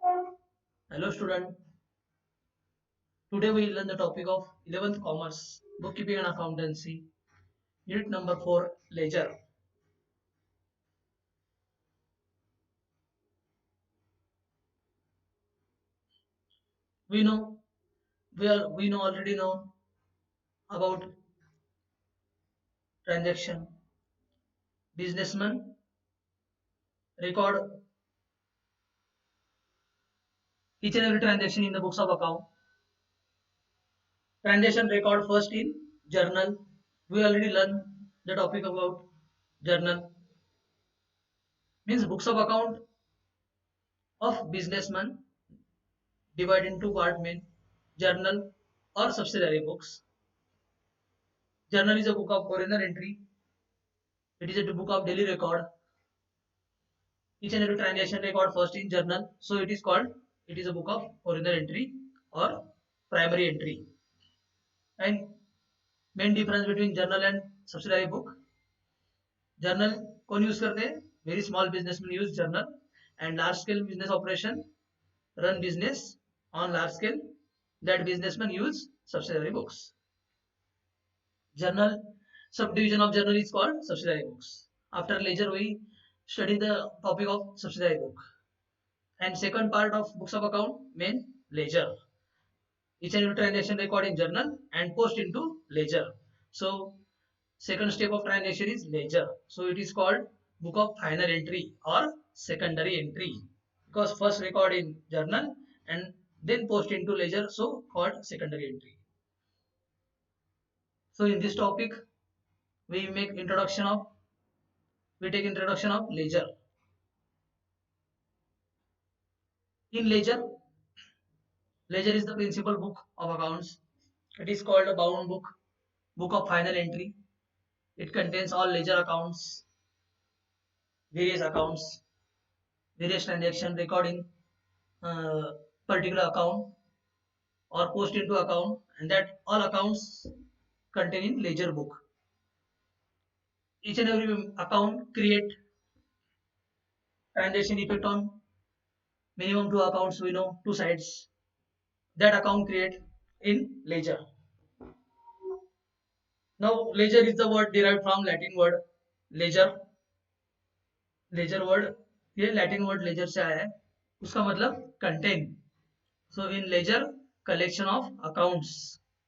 Hello student, today we learn the topic of 11th Commerce, Bookkeeping and Accountancy, Unit number 4, Ledger. We know, we know already know about transaction. Businessman record each and every transaction in the books of account. Transaction record first in journal. We already learned the topic about journal. Means books of account of businessman divided into part main journal or subsidiary books. Journal is a book of foreigner entry. It is a book of daily record. Each and every transaction record first in journal. So it is a book of foreigner entry or primary entry. And main difference between journal and subsidiary book. Journal कौन use करते हैं? Very small businessmen use journal and large scale business operation run business on large scale. That businessmen use subsidiary books. Journal subdivision of journal is called subsidiary books. After ledger we study the topic of subsidiary book. And second part of books of account main ledger. Each and every transaction record in journal and post into ledger. So second step of transaction is ledger. So it is called book of final entry or secondary entry because first record in journal and then post into ledger, so called secondary entry. So in this topic we take introduction of ledger. In ledger is the principal book of accounts. It is called a bound book, book of final entry. It contains all ledger accounts, various transaction recording particular account or post into account, and that all accounts contain in ledger book. Each and every account create transaction effect on minimum two accounts. We know two sides. That account create in ledger. Now ledger is the word derived from Latin word ledger. Ledger word ये Latin word ledger से आया है उसका मतलब contain so in ledger collection of accounts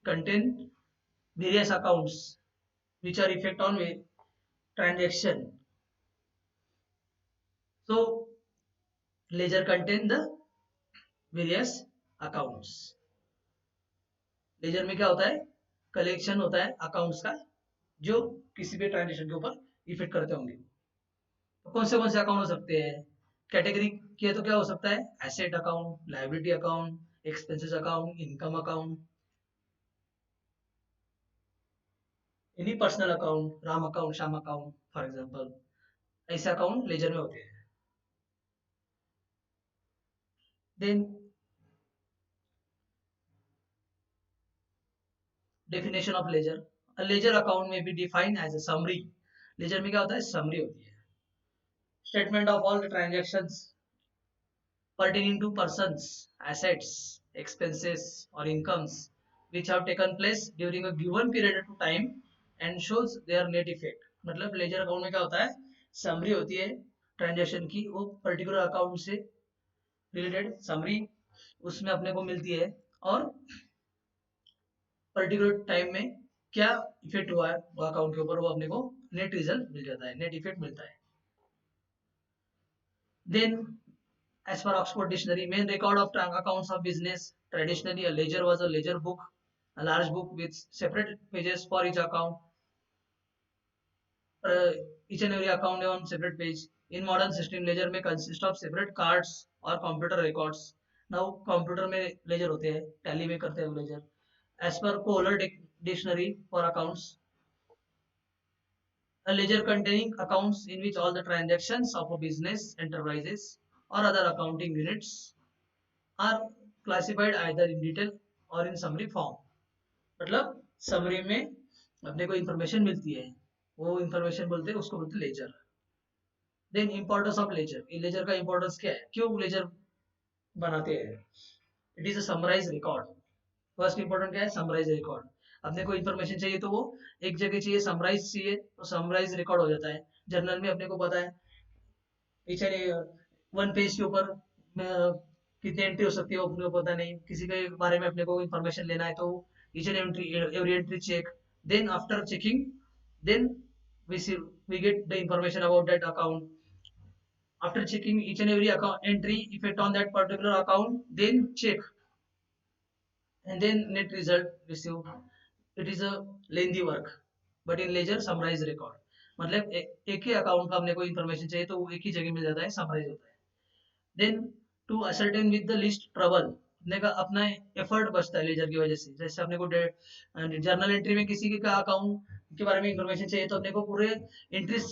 contain various accounts which are effect on transaction. So ledger contain the various accounts. Ledger में क्या होता है कलेक्शन होता है अकाउंट्स का जो किसी भी ट्रांजेक्शन के ऊपर इफेक्ट करते होंगे. तो कौन से अकाउंट हो सकते हैं कैटेगरी किया तो क्या हो सकता है asset account liability account expenses account income account any personal account Ram account Shyam account for example ऐसे अकाउंट लेजर में होते हैं. Then definition of ledger a ledger account may be defined as a summary. Ledger में क्या होता है summary होती है statement of all the transactions pertaining to persons, assets, expenses or incomes which have taken place during a given period of time and shows their net effect. मतलब laser account में क्या होता है समरी होती है transaction की वो particular account से रिलेटेड समरी उसमें अपने को मिलती है और पर्टिकुलर टाइम में क्या इफेक्ट हुआ है वो अकाउंट के ऊपर वो अपने को नेट रिजल्ट मिल जाता है नेट इफेक्ट मिलता है. Then as per Oxford Dictionary, main record of accounts of business. Traditionally, a ledger was a ledger book, a large book with separate pages for each account. Each and every account on separate page. In modern system, ledger may consist of separate cards or computer records. Now, computer में ledger होते हैं, tally में करते हैं ledger. As per Kohler Dictionary for accounts, a ledger containing accounts in which all the transactions of a business enterprises or other accounting units are classified either in detail or in summary form. मतलब summary में अपने को information मिलती है वो information बोलते हैं उसको बोलते हैं ledger. Then importance of ledger. Ledger का इंपॉर्टेंस क्या है क्यों लेजर बनाते हैं। It is a summarise record. First important क्या है, समराइज रिकॉर्ड। अपने को इन्फॉर्मेशन चाहिए तो वो एक जगह चाहिए, समराइज चाहिए तो समराइज रिकॉर्ड हो जाता है। जर्नल में अपने को पता है चलिए वन पेज के ऊपर कितनी एंट्री हो सकती है वो अपने को पता नहीं, किसी के बारे में अपने को इन्फॉर्मेशन लेना है तो each and every entry check, then after checking, then we see we get the information about that account. After checking each and every account entry effect on that particular account, then check and then net result receive. It is a lengthy work but in ledger summarize record। मतलब एक ही account का अपने को information चाहिए तो वो एक ही जगह मिल जाता है, समराइज होता है। Then to ascertain with the list trouble, अपने का अपना एफर्ट बचता है लेजर की वजह से। जैसे अपने को जर्नल एंट्री में किसी का अकाउंट के बारे में इंफॉर्मेशन चाहिए तो अपने को पूरे एंट्रीज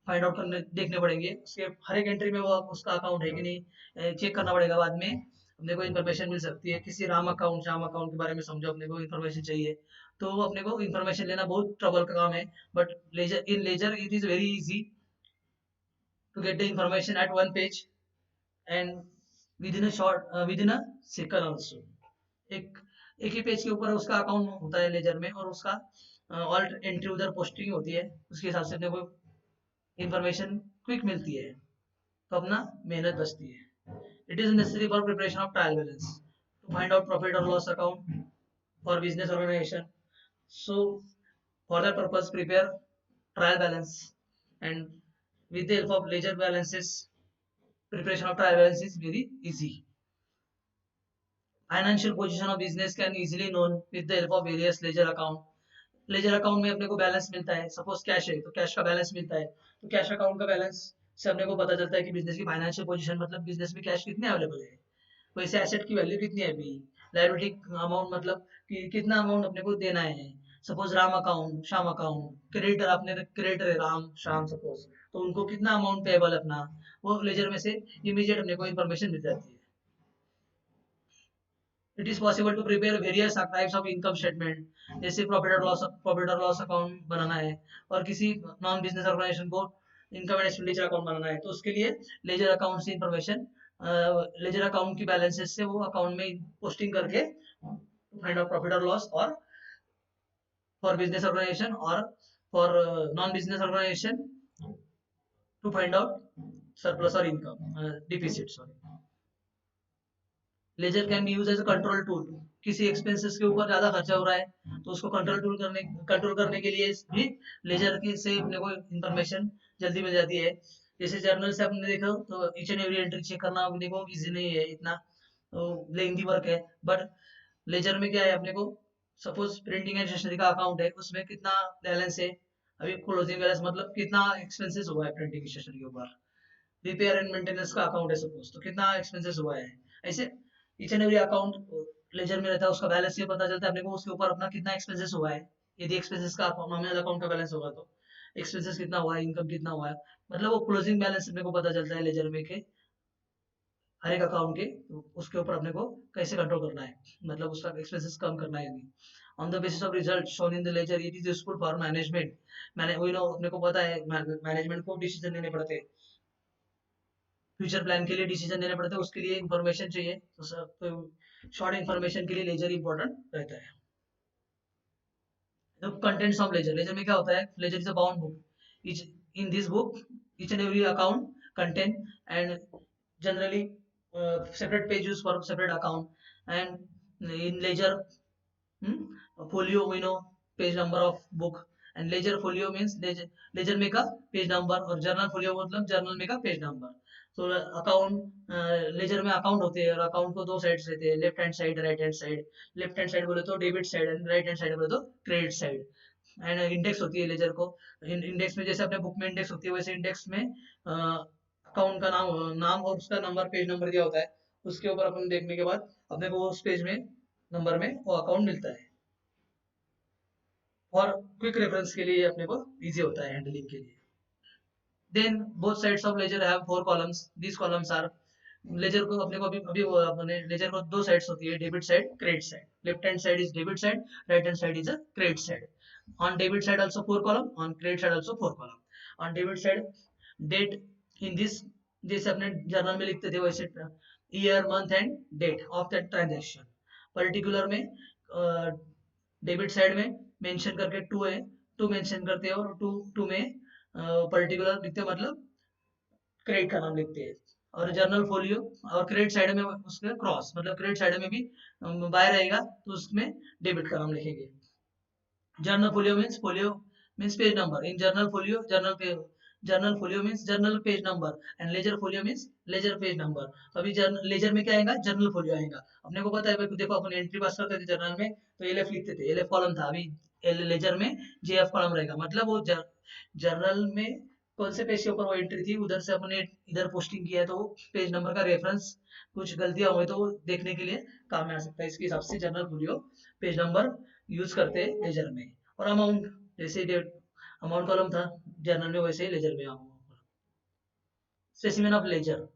फाइंड आउट करने देखने पड़ेंगे, उसके हर एक एंट्री में वो उसका अकाउंट है कि नहीं चेक करना पड़ेगा। बाद में अपने को इन्फॉर्मेशन मिल सकती है, किसी राम अकाउंट श्याम अकाउंट के बारे में समझो अपने को इन्फॉर्मेशन चाहिए तो अपने को इन्फॉर्मेशन लेना बहुत ट्रबल का काम है। But ledger in ledger it is very easy to get the information at one page and within a second also. एक एक ही पेज के ऊपर उसका अकाउंट होता है लेजर में और उसका ऑल एंट्री उधर पोस्टिंग होती है, उसके हिसाब से अपने को इंफॉर्मेशन क्विक मिलती है तो अपना मेहनत बचती है। It is necessary for preparation of trial balance to find out profit और loss account for business organisation. So for that purpose prepare trial balance and with the help of ledger balances, preparation of trial balance is very easy। Financial position of business can easily known with the help of various ledger account. Laser account में अपने को balance मिलता है, suppose cash है तो cash का balance मिलता है तो कैश अकाउंट का बैलेंस से अपने को पता चलता है कि बिजनेस की फाइनेंशियल पोजीशन मतलब बिजनेस में कैश कितने अवेलेबल है, वैसे एसेट की वैल्यू कितनी है अभी, लायबिलिटी अमाउंट मतलब कि कितना अमाउंट अपने को देना है। Suppose Ram account Shyam account creditor, आपने क्रेडिटर है राम श्याम सपोज, तो उनको कितना अमाउंट पेबल अपना, वो लेजर में से इमीडिएट अपने को इन्फॉर्मेशन मिल जाती है। It is possible to prepare various types of income statement, जैसे प्रॉफिट और लॉस अकाउंट बनाना है और किसी नॉन बिजनेस ऑर्गेनाइजेशन को इनकम एंड एक्सपेंडिचर अकाउंट बनाना है तो उसके लिए लेजर अकाउंट से इंफॉर्मेशन, लेजर अकाउंट की बैलेंसेस से वो अकाउंट में पोस्टिंग करके फाइंड आउट प्रॉफिट और लॉस, और फॉर बिजनेस ऑर्गेनाइजेशन और for non business organisation to find out surplus और income deficit sorry. Ledger can be use as a control tool, किसी एक्सपेंसेस के ऊपर ज्यादा खर्चा हो रहा है तो उसको कंट्रोल करने के लिए भी लेजर के से अपने को इंफॉर्मेशन जल्दी मिल जाती है। जैसे जर्नल से आपने देखा तो each and every entry check करना अपने को इजी नहीं है इतना, तो लेंथी वर्क है। बट लेजर में क्या है अपने को, सपोज प्रिंटिंग एंड स्टेशनरी का अकाउंट है उसमें कितना बैलेंस है, अभी क्लोजिंग बैलेंस मतलब कितना एक्सपेंसेस हुआ है प्रिंटिंग स्टेशनरी के ऊपर, रिपेयर एंड मेंटेनेंस का अकाउंट है सपोज तो कितना एक्सपेंसेस हुआ है। ऐसे each and every account ledger में रहता है, उसका बैलेंस ये पता चलता है अपने को उसके ऊपर अपना कितना एक्सपेंसेस हुआ है। यदि एक्सपेंसेस का नॉमिनल अकाउंट का बैलेंस होगा तो एक्सपेंसेस कितना हुआ है, इनकम कितना हुआ है, मतलब वो क्लोजिंग बैलेंस अपने को पता चलता है लेजर में के हर एक अकाउंट के, तो उसके ऊपर अपने को कैसे कंट्रोल करना है, मतलब उसका एक्सपेंसेस कम करना है नहीं। On the basis of result shown in the ledger it is useful for management. मैंने वही नो अपने को पता है मैनेजमेंट को डिसीजन लेने पड़ते हैं, फ्यूचर प्लान के लिए डिसीजन लेने पड़ते हैं, उसके लिए इंफॉर्मेशन चाहिए तो सर तो शॉर्ट इंफॉर्मेशन के लिए लेजर इंपॉर्टेंट रहता है। तो कंटेंट्स ऑफ लेजर, लेजर में क्या होता है, ledger is a bound book, each in this book each and every account contain and generally separate pages for separate account and in ledger folio we know page number of book and ledger folio means ledger में का page number और journal folio मतलब journal में का page number. तो account ledger में account होते हैं और अकाउंट को दो साइड्स रहते हैं, left hand side right hand side. Left hand side बोले तो debit side and right hand side बोले तो क्रेडिट साइड। एंड इंडेक्स होती है लेजर को, इंडेक्स में जैसे अपने बुक में इंडेक्स होती है वैसे इंडेक्स में अकाउंट का नाम और उसका नंबर पेज नंबर दिया होता है, उसके ऊपर अपन देखने के बाद अपने को उस पेज में नंबर में वो अकाउंट मिलता है और क्विक रेफरेंस के लिए अपने को इजी होता है हैंडलिंग के लिए। Then both sides of ledger have four columns, this columns are, ledger को अपने को अभी अभी अपने लेजर को दो साइड्स होती है, debit side credit side. Left hand side is debit side, right hand side is a credit side. on debit side also four column, on credit side also four column। on debit side date, in this जैसे अपने journal में लिखते थे वैसे year month and date of that transaction. Particular में debit side में mention करके to है, टू मेंशन करते हैं, और टू टू में पर्टिकुलर लिखते हैं, मतलब क्रेडिट का नाम लिखते हैं। और जर्नल फोलियो, और क्रेडिट साइड में उसके क्रॉस, मतलब क्रेडिट साइड में भी बाय रहेगा तो उसमें डेबिट का नाम लिखेंगे। Journal folio means page number in journal folio, journal folio means journal page number and ledger folio means ledger page number. तो अभी लेजर में क्या आएगा, जर्नल फोलियो आएगा। अपने को पता है भाई, देखो अपन एंट्री पास करते थे जर्नल में तो एलएफ लिखते थे, एलएफ कॉलम था। अभी लेजर में जेएफ कॉलम रहेगा, मतलब वो जर्नल में कौन से पेज के ऊपर वो एंट्री थी, उधर से अपने इधर पोस्टिंग किया है तो पेज नंबर का रेफरेंस कुछ गलतियां हुई तो वो देखने के लिए काम में आ सकता है। इसके हिसाब से journal folio page number use करते हैं लेजर में। और अमाउंट, जैसे डेट अमाउंट कॉलम था जर्नल में, वैसे ही लेजर में amount. Specimen of ledger,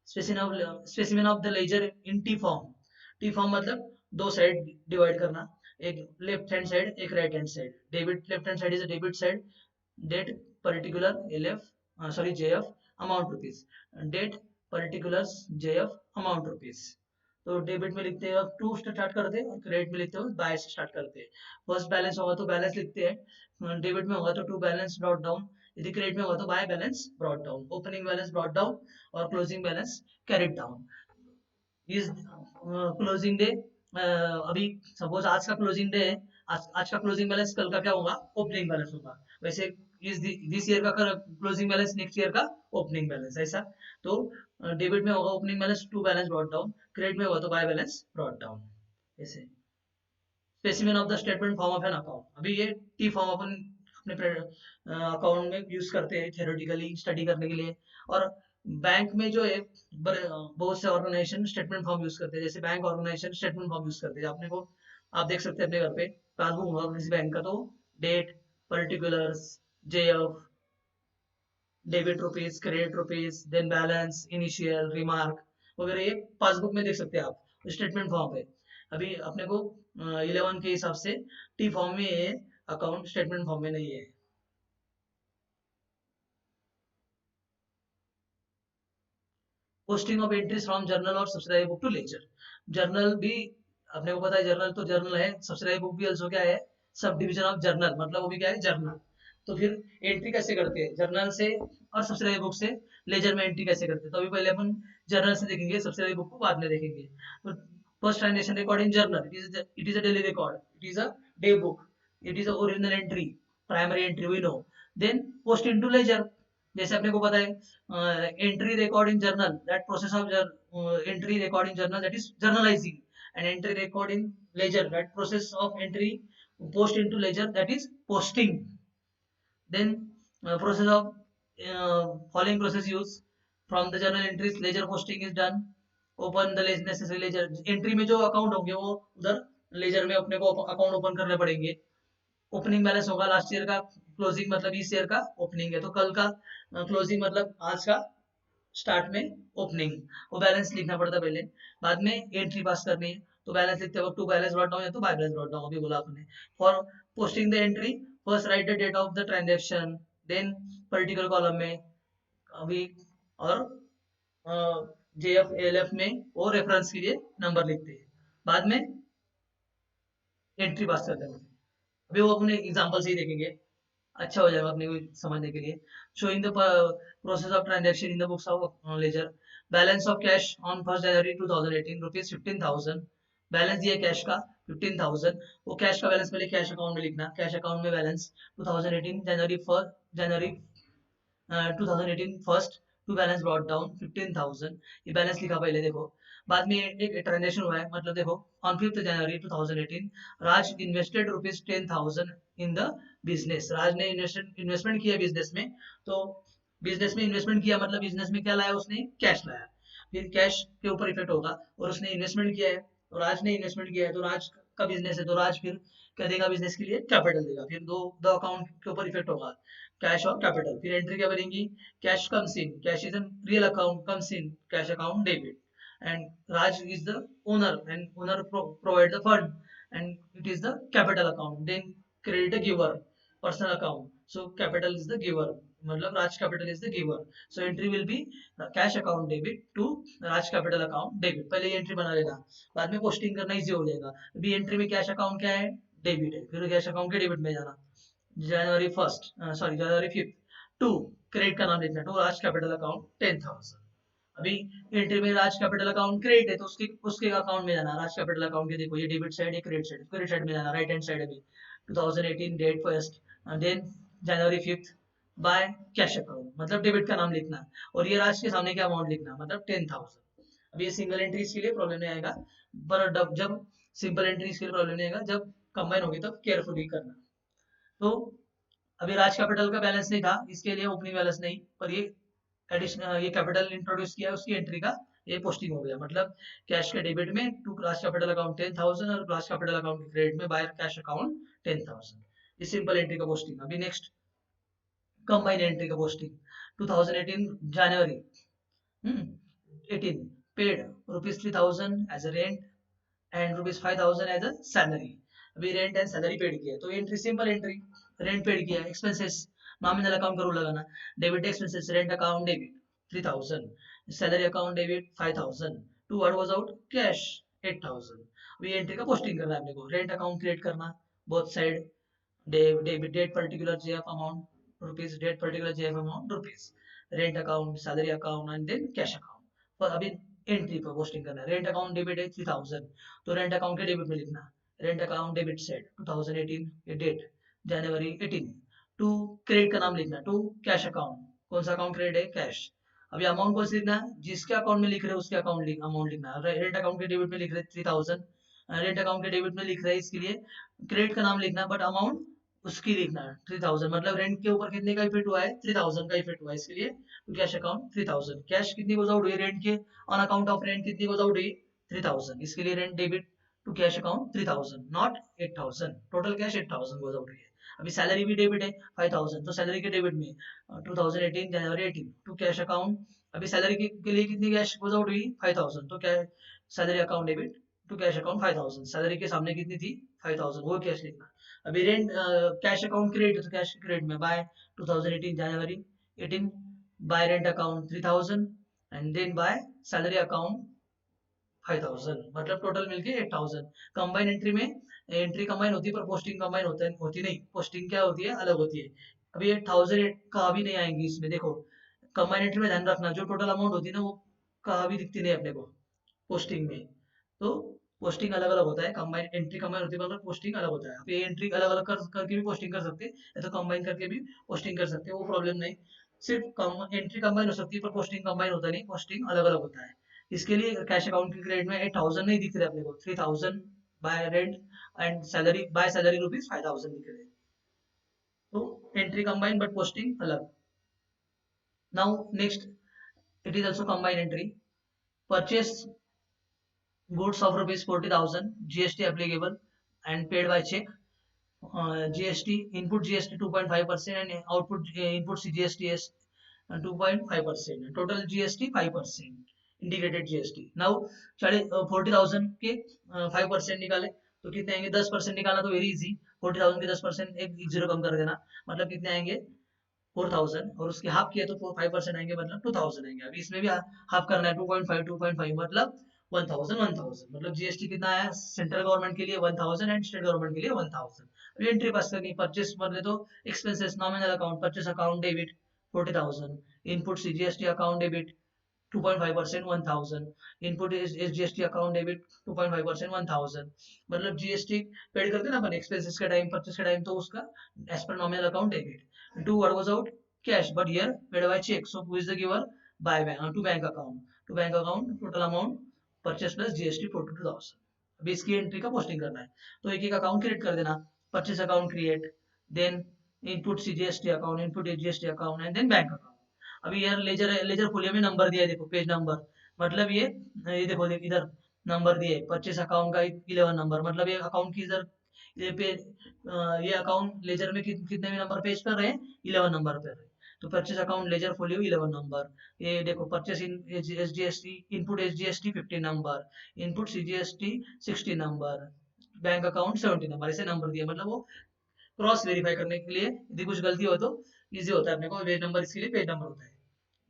specimen of the ledger in T form. T form मतलब दो साइड डिवाइड करना, एक लेफ्ट हैंड साइड, एक right hand side. Debit left hand side is debit side, date particular LF, sorry JF amount rupees, date particulars JF amount rupees. तो debit में लिखते हैं to से स्टार्ट करते हैं, और क्रेडिट में लिखते हो बाय से स्टार्ट करते हैं। फर्स्ट बैलेंस होगा तो बैलेंस लिखते हैं, डेबिट में होगा तो टू बैलेंस ब्रॉट डाउन, यदि क्रेडिट में होगा तो by balance brought down, opening balance brought down और क्लोजिंग बैलेंस कैरिड डाउन। इस क्लोजिंग डे, अभी सपोज आज का क्लोजिंग डे है, आज का क्लोजिंग बैलेंस कल का क्या होगा, ओपनिंग बैलेंस होगा। वैसे इस दिस ईयर का क्लोजिंग बैलेंस नेक्स्ट ईयर का ओपनिंग बैलेंस, ऐसा। तो डेबिट में होगा opening balance to balance brought down, credit में होगा तो बाय बैलेंस ब्रॉट डाउन, ऐसे। Specimen of the statement form of an account, अभी ये टी फॉर्म अपन अपने अकाउंट में यूज करते हैं थ्योरेटिकली स्टडी करने के लिए। और बैंक में जो है बहुत से ऑर्गेनाइजेशन स्टेटमेंट फॉर्म यूज करते हैं, जैसे bank organisation statement form use करते हैं। आपने को आप देख सकते हैं अपने घर पे पासबुक होगा किसी बैंक का, तो date particulars JF, debit rupees, credit rupees, then balance, initial, remark वगैरह, ये पासबुक में देख सकते हैं आप स्टेटमेंट फॉर्म पे। अभी अपने को 11 के हिसाब से टी फॉर्म में ये अकाउंट स्टेटमेंट फॉर्म में नहीं है। Posting of entries from journal और subsidiary book to ledger. Journal भी अपने को पता है, जर्नल तो जर्नल है, सब्सिडारी बुक भी also क्या है, सब डिविजन ऑफ जर्नल, मतलब वो भी क्या है, जर्नल। तो फिर एंट्री कैसे करते हैं जर्नल से और सब्सिडारी बुक से लेजर में एंट्री कैसे करते हैं, तो अभी पहले अपन जर्नल से देखेंगे, सब्सिडारी बुक को बाद में देखेंगे। तो first transaction record in journal, it is a daily record, it is a day book, it is a original entry, primary entry we know. Then post into ledger, जैसे अपने को पता है entry record in journal, that process of entry record in journal, that is journalizing, and entry record in ledger, that process of entry post into ledger, that is posting. Then process of following process use from the journal entries ledger posting is done, open the necessary ledger, entry में जो account होंगे वो उधर laser में अपने को account open करने पड़ेंगे। ओपनिंग बैलेंस होगा लास्ट ईयर का, क्लोजिंग मतलब इस ईयर का ओपनिंग है तो कल का क्लोजिंग मतलब आज का स्टार्ट में ओपनिंग, वो बैलेंस लिखना पड़ता है पहले, बाद में एंट्री पास करनी है। तो बैलेंस लिखते वक्त टू बैलेंस ब्रॉट डाउन या तो बाय बैलेंस ब्रॉट डाउन, अभी बोला आपने। For posting the entry first write the date of the transaction, then particular column में अभी, और जेएफ एलएफ में वो रेफरेंस के लिए नंबर लिखते हैं, बाद में एंट्री पास करते हैं। अभी वो अपने एग्जांपल से ही देखेंगे, अच्छा हो जाएगा अपने को समझने के लिए। Showing the process of transaction in the books of ledger, balance of cash on 1 January 2018 rupees 15,000, balance दिया कैश का 15,000, वो कैश का बैलेंस पहले कैश अकाउंट में लिखना, कैश अकाउंट में balance 2018 January 2018 first to balance brought down 15,000, ये balance लिखा पहले देखो। बाद में एक ट्रांजेक्शन हुआ है, मतलब देखो on 5 January 2018 Raj invested rupees 10,000 in the business, Raj ने इन्वेस्टमेंट किया बिजनेस में। तो बिजनेस में इन्वेस्टमेंट किया मतलब बिजनेस में क्या लाया उसने, कैश लाया। फिर कैश के ऊपर इफेक्ट होगा, और उसने इन्वेस्टमेंट किया है, तो राज ने इन्वेस्टमेंट किया है, तो राज का बिजनेस है तो राज फिर क्या देगा बिजनेस के लिए, कैपिटल देगा। फिर दो अकाउंट के ऊपर इफेक्ट होगा, कैश और कैपिटल। फिर एंट्री क्या बनेगी, cash comes in, cash is an real account comes in, cash account debit, and Raj is the owner, and owner provide the fund, and it is the capital account. Then credit the giver, personal account, so capital is the giver, मतलब Raj Capital is the giver. So entry will be cash account debit to Raj Capital account debit. पहले ये entry बना लेना, बाद में posting करना easy हो जाएगा. अभी एंट्री में कैश अकाउंट क्या है, डेबिट है, फिर कैश अकाउंट के डेबिट में जाना. जनवरी 5 टू क्रेडिट का नाम लिखना, टू राज कैपिटल अकाउंट 10,000. अभी एंट्री में राज कैपिटल अकाउंट क्रेडिट है तो उसके उसके अकाउंट में जाना. राज कैपिटल अकाउंट के देखो ये डेबिट साइड है, क्रेडिट साइड में जाना, राइट हैंड साइड. अभी 2018 date first, then January 5 by cash account, मतलब डेबिट का नाम लिखना, और ये राज के सामने क्या अमाउंट लिखना, मतलब 10,000. अब ये सिंगल एंट्रीज के लिए प्रॉब्लम नहीं आएगा, पर जब सिंपल एंट्रीज के लिए प्रॉब्लम नहीं आएगा, जब कंबाइन होगी तब केयरफुली करना. तो अभी राज कैपिटल का बैलेंस नहीं था, इसके लिए ओपनिंग बैलेंस नहीं, पर ये एडिशनल ये कैपिटल इंट्रोड्यूस किया उसकी एंट्री का ये पोस्टिंग हो गया. मतलब कैश के डेबिट में टू राज कैपिटल अकाउंट 10,000 और राज कैपिटल अकाउंट के क्रेडिट में बाय कैश अकाउंट 10,000. ये सिंपल एंट्री का पोस्टिंग. अभी नेक्स्ट कंबाइन एंट्री का posting. 2018 January 18 paid ₹3,000 as a rent and ₹5,000 as a salary. अभी रेंट एंड सैलरी पेड किया तो entry simple entry. Rent paid किया, एक्सपेंसेस नॉमिनल अकाउंट का rule लगाना, debit expenses, rent account debit 3,000, salary account debit 5,000, to what was out cash 8,000. अभी entry का posting करना है अपने को. रेंट अकाउंट क्रिएट करना both side, debit date particular JF amount rupees, date particular JF amount rupees, rent account, salary account and then cash account. पर अभी entry पर पोस्टिंग करना है. रेंट अकाउंट डेबिट है 3,000 तो रेंट अकाउंट के debit में लिखना, रेंट अकाउंट डेबिट सेट 2018 ये डेट जनवरी 18 टू क्रेडिट का नाम लिखना, टू कैश अकाउंट. कौन सा अकाउंट क्रेडिट है, कैश. अभी अमाउंट कौन सा लिखना है, जिसके अकाउंट में लिख रहे हैं उसके अकाउंट अमाउंट लिखना है. रेंट अकाउंट के डेबिट में लिख रहे 3,000, रेंट अकाउंट के डेबिट में लिख रहे हैं, इसके लिए क्रेडिट का नाम लिखना, बट अमाउंट उसकी लिखना है 3,000. मतलब रेंट के ऊपर कितने का इफेक्ट हुआ है, 3,000 का इफेक्ट हुआ है, इसके लिए कैश अकाउंट 3,000. कैश कितनी गोज आउट हुई रेंट के ऑन अकाउंट ऑफ रेंट, कितनी गोज आउट हुई 3,000, इसके लिए rent debit to cash account 3,000 not 8,000. Total cash 8,000 goes out हुई है. अभी सैलरी भी डेबिट है 5,000 तो सैलरी के डेबिट में 2018 जनवरी 18 टू कैश अकाउंट. अभी सैलरी के लिए कितनी कैश गोज आउट हुई 5,000 तो क्या salary account debit to cash account 5,000. Salary के सामने कितनी थी 5,000, वो कैश लिखना. अभी रेंट कैश अकाउंट क्रेडिट तो कैश क्रेडिट में by 2018 January 18 by rent account 3,000 and then by salary account 5,000, मतलब टोटल मिलके 8,000. कंबाइन एंट्री में एंट्री कंबाइन होती है पर पोस्टिंग कंबाइन होती नहीं. पोस्टिंग क्या होती है, अलग होती है. अभी 8,000 कहाँ भी नहीं आएंगी इसमें. देखो कंबाइन एंट्री में ध्यान रखना, जो टोटल अमाउंट होती है ना वो कहाँ भी दिखती नहीं अपने को पोस्टिंग में. तो पोस्टिंग अलग अलग होता है, कंबाइन एंट्री कंबाइन होती है मतलब पोस्टिंग अलग होता है. आप ये एंट्री अलग अलग करके भी पोस्टिंग कर सकते हैं या तो कंबाइन करके भी पोस्टिंग कर सकते हैं, वो प्रॉब्लम नहीं. सिर्फ एंट्री कंबाइन हो सकती है पर पोस्टिंग कंबाइन होता नहीं, पोस्टिंग अलग अलग होता है. इसके लिए कैश अकाउंट के क्रेडिट में 8,000 नहीं दिख रहे अपने को, 3,000 bye rent and salary by salary ₹5,000 दिख रहे. तो एंट्री कंबाइन बट पोस्टिंग अलग. Now next it is also combine entry. Purchase goods of ₹40,000, GST applicable and paid by check. GST input GST 2.5% and output input CGST is 2.5%. Total GST 5%. Integrated GST. Now 40,000 के 5% निकाले तो कितने आएंगे, 10% निकालना तो very easy. 40,000 के 10% एक zero कम कर देना, मतलब कितने आएंगे 4,000, और उसके हाफ किया तो 5% आएंगे, मतलब 2,000 आएंगे. अभी इसमें भी हाफ करना है 2.5 मतलब 1,000. मतलब जीएसटी कितना आया सेंट्रल गवर्नमेंट के लिए 1,000 एंड स्टेट गवर्नमेंट के लिए 1,000. अभी एंट्री पास करनी, परचेस मतलब तो expenses nominal account, purchase account debit 40,000, input CGST account debit 2.5% 1,000, input SGST account debit 2.5% 1,000. मतलब जीएसटी पेड करते ना अपन एक्सपेंसेस के टाइम, परचेस के टाइम, तो उसका एज पर nominal account debit to what was out cash but here paid by cheque. So who is the giver by bank to bank account total amount purchase plus GST 42,000. अभी इसकी entry का posting करना है तो एक एक account create कर देना. Purchase account create, then input CGST account, input SGST account and then bank account. अभी यार लेजर फोलियो में नंबर दिया है, देखो पेज नंबर, मतलब ये देखो इधर नंबर दिए, परचेस अकाउंट का 11 नंबर, मतलब ये अकाउंट की इधर ये पेज ये अकाउंट लेजर में कितने भी नंबर पेज पर रहे 11 नंबर पर. तो purchase account ledger folio 11 number. ये देखो purchase in SGST input SGST 15 number, input CGST 60 number, bank account 70 number, ऐसे नंबर दिए. मतलब वो क्रॉस वेरीफाई करने के लिए यदि कुछ गलती हो तो इजी होता है अपने को, पेज नंबर इसके लिए पेज नंबर होता है।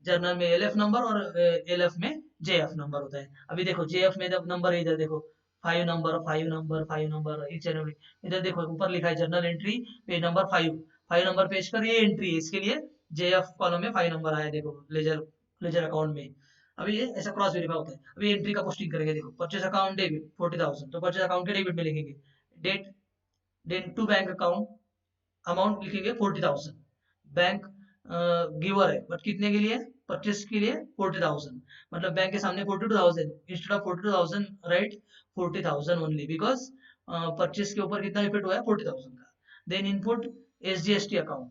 जर्नल में एलएफ नंबर और एलएफ में जेएफ नंबर होता है। अभी देखो जेएफ में जब नंबर है, इधर देखो 5 नंबर ईच एंड एवरी। इधर देखो ऊपर लिखा है journal entry page number 5 number page पर ये एंट्री है, इसके लिए जेएफ कॉलम में 5 नंबर आया, देखो लेजर लेजर अकाउंट में। अभी ये ऐसा क्रॉस वेरीफाई होता है। अभी एंट्री का पोस्टिंग करेंगे, देखो परचेस अकाउंट डेबिट 40,000, तो परचेस अकाउंट के डेबिट में लिखेंगे date, then to bank account amount लिखेंगे 40,000। बैंक गिवर है बट कितने के लिए, परचेस के लिए 40,000, मतलब बैंक के सामने 42,000, instead of 42,000 write 40,000 only, because purchase के ऊपर कितना इफेक्ट हुआ है 40,000 का। Then input SGST account,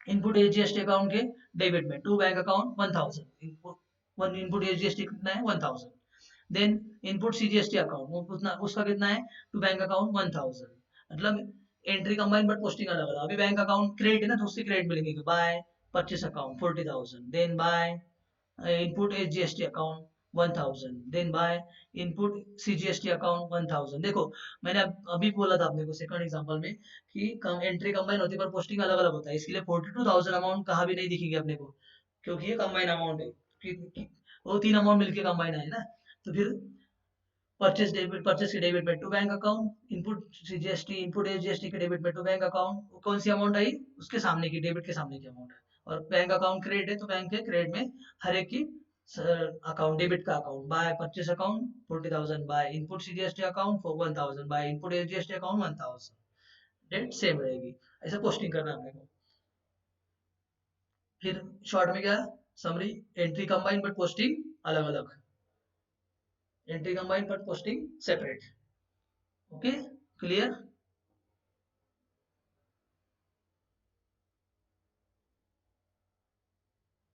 input SGST account के डेबिट में to bank account 1,000, input one input SGST कितना है 1,000। देन इनपुट सीजीएसटी अकाउंट उतना उसका कितना है टू बैंक अकाउंट 1,000, मतलब एंट्री कंबाइन बट पोस्टिंग अलग अलग। अभी बैंक अकाउंट क्रेडिट है ना, तो उससे क्रेडिट में लिखेंगे by purchase account 40,000, then by input SGST account 1,000, then by input CGST account 1,000। देखो मैंने अभी बोला था अपने को सेकंड एग्जांपल में कि एंट्री कंबाइन होती है पर पोस्टिंग अलग अलग होता है, इसके लिए 42,000 अमाउंट कहाँ भी नहीं दिखेगी अपने को, क्योंकि ये कंबाइन अमाउंट है वो तीन अमाउंट मिलके कंबाइन है ना। तो फिर परचेस डेबिट, परचेस के डेबिट में to bank account, input CGST input SGST के डेबिट में टू बैंक अकाउंट, कौन सी अमाउंट आई उसके सामने की, डेबिट के सामने की अमाउंट है। और बैंक अकाउंट क्रेडिट है तो बैंक के क्रेडिट में हर एक की अकाउंट डेबिट का account by purchase account 40,000 by input CGST account for 1,000 by input SGST account 1,000, date same रहेगी। ऐसा पोस्टिंग करना है अपने को। फिर शॉर्ट में क्या summary, entry combine but posting अलग अलग, entry combine but posting separate. Okay, clear.